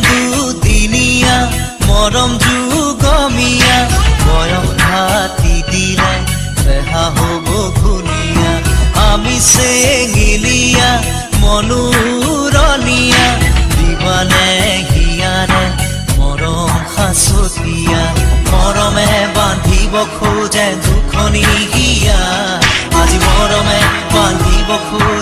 দুদিনীয়া মৰম যুগমীয়া বয়স হাতি দিলে বেহা হ'ব ঘূণীয়া আমি চেঙিলীয়া মনোৰণীয়া দিবানে হিয়াৰে মৰম সাঁচতীয়া মৰমে বান্ধিব খোজে দুখনি হিয়া আজি মৰমে বান্ধিব খোজে